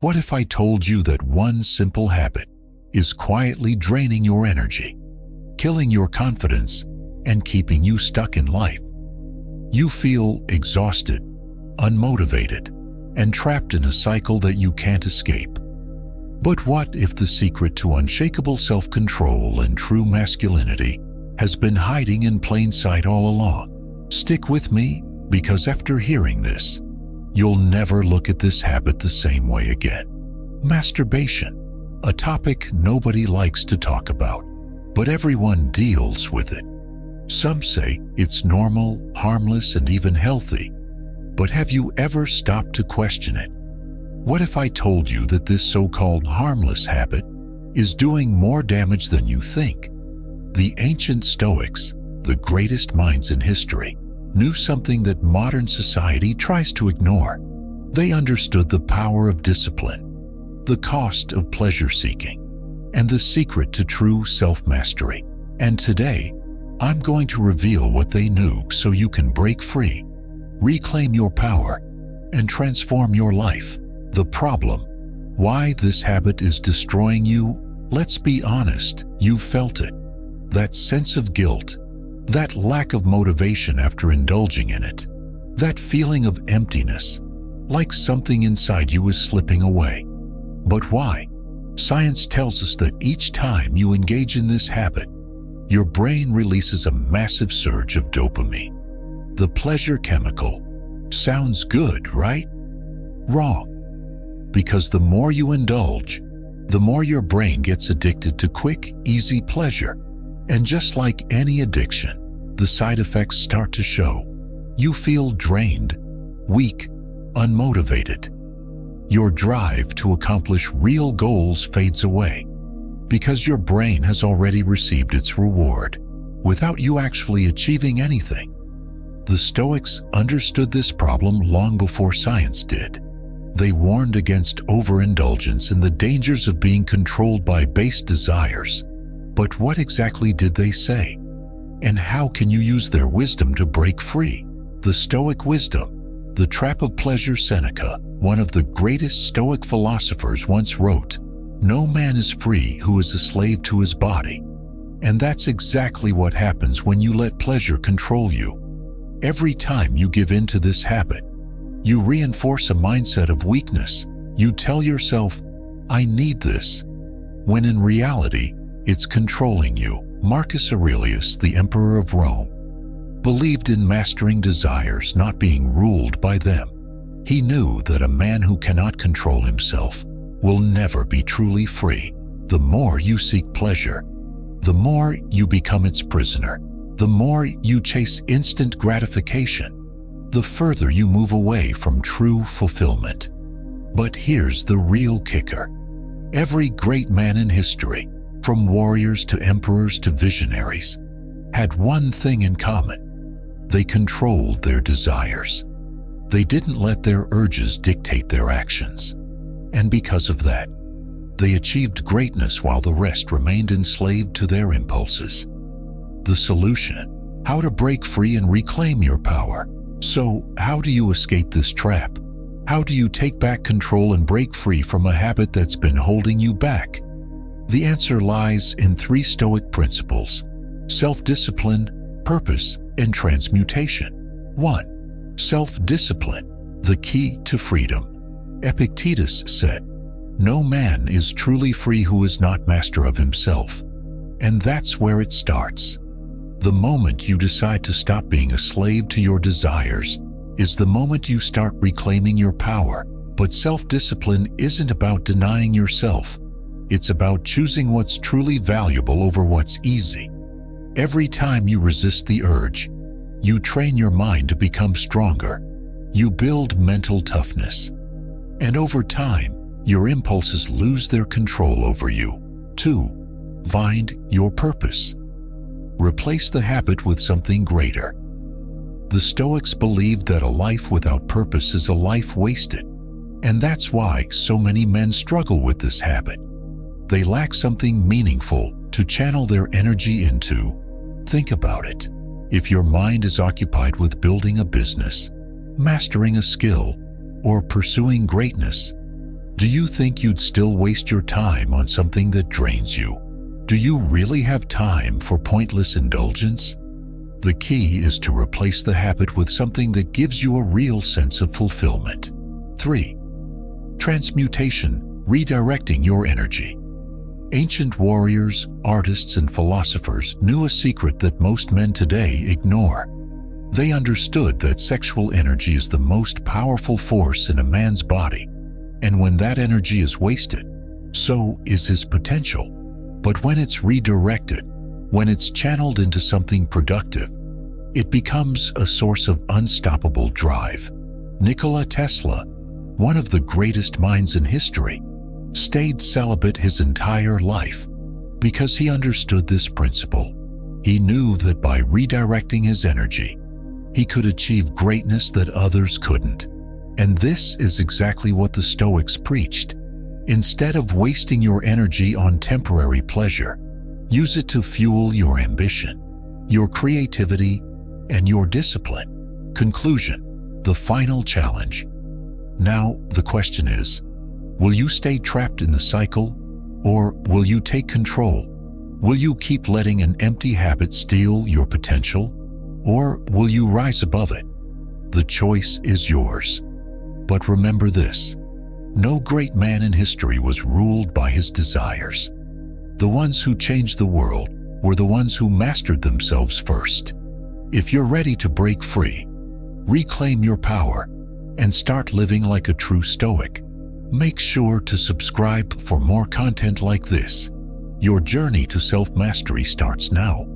What if I told you that one simple habit is quietly draining your energy, killing your confidence, and keeping you stuck in life? You feel exhausted, unmotivated, and trapped in a cycle that you can't escape. But what if the secret to unshakable self-control and true masculinity has been hiding in plain sight all along? Stick with me, because after hearing this, you'll never look at this habit the same way again. Masturbation, a topic nobody likes to talk about, but everyone deals with it. Some say it's normal, harmless, and even healthy. But have you ever stopped to question it? What if I told you that this so-called harmless habit is doing more damage than you think? The ancient Stoics, the greatest minds in history, knew something that modern society tries to ignore. They understood the power of discipline, the cost of pleasure-seeking, and the secret to true self-mastery. And today, I'm going to reveal what they knew so you can break free, reclaim your power, and transform your life. The problem, why this habit is destroying you? Let's be honest, you've felt it. That sense of guilt, that lack of motivation after indulging in it, that feeling of emptiness, like something inside you is slipping away. But why? Science tells us that each time you engage in this habit, your brain releases a massive surge of dopamine. The pleasure chemical. Sounds good, right? Wrong. Because the more you indulge, the more your brain gets addicted to quick, easy pleasure. And just like any addiction, the side effects start to show. You feel drained, weak, unmotivated. Your drive to accomplish real goals fades away because your brain has already received its reward without you actually achieving anything. The Stoics understood this problem long before science did. They warned against overindulgence and the dangers of being controlled by base desires. But what exactly did they say? And how can you use their wisdom to break free? The Stoic wisdom, the trap of pleasure. Seneca, one of the greatest Stoic philosophers, once wrote, "No man is free who is a slave to his body." And that's exactly what happens when you let pleasure control you. Every time you give in to this habit, you reinforce a mindset of weakness. You tell yourself, "I need this," when in reality, it's controlling you. Marcus Aurelius, the Emperor of Rome, believed in mastering desires, not being ruled by them. He knew that a man who cannot control himself will never be truly free. The more you seek pleasure, the more you become its prisoner. The more you chase instant gratification, the further you move away from true fulfillment. But here's the real kicker. Every great man in history, from warriors to emperors to visionaries, had one thing in common. They controlled their desires. They didn't let their urges dictate their actions. And because of that, they achieved greatness while the rest remained enslaved to their impulses. The solution: how to break free and reclaim your power. So, how do you escape this trap? How do you take back control and break free from a habit that's been holding you back? The answer lies in 3 Stoic principles: self-discipline, purpose, and transmutation. 1. Self-discipline, the key to freedom. Epictetus said, "No man is truly free who is not master of himself." And that's where it starts. The moment you decide to stop being a slave to your desires is the moment you start reclaiming your power. But self-discipline isn't about denying yourself. It's about choosing what's truly valuable over what's easy. Every time you resist the urge, you train your mind to become stronger. You build mental toughness. And over time, your impulses lose their control over you. 2. Find your purpose. Replace the habit with something greater. The Stoics believed that a life without purpose is a life wasted. And that's why so many men struggle with this habit. They lack something meaningful to channel their energy into. Think about it. If your mind is occupied with building a business, mastering a skill, or pursuing greatness, Do you think you'd still waste your time on something that drains you? Do you really have time for pointless indulgence? The key is to replace the habit with something that gives you a real sense of fulfillment. 3. Transmutation, redirecting your energy. Ancient warriors, artists, and philosophers knew a secret that most men today ignore. They understood that sexual energy is the most powerful force in a man's body, and when that energy is wasted, so is his potential. But when it's redirected, when it's channeled into something productive, it becomes a source of unstoppable drive. Nikola Tesla, one of the greatest minds in history, stayed celibate his entire life because he understood this principle. He knew that by redirecting his energy, he could achieve greatness that others couldn't. And this is exactly what the Stoics preached. Instead of wasting your energy on temporary pleasure, use it to fuel your ambition, your creativity, and your discipline. Conclusion: the final challenge. Now, the question is, will you stay trapped in the cycle, or will you take control? Will you keep letting an empty habit steal your potential, or will you rise above it? The choice is yours. But remember this: no great man in history was ruled by his desires. The ones who changed the world were the ones who mastered themselves first. If you're ready to break free, reclaim your power, and start living like a true Stoic, make sure to subscribe for more content like this. Your journey to self-mastery starts now.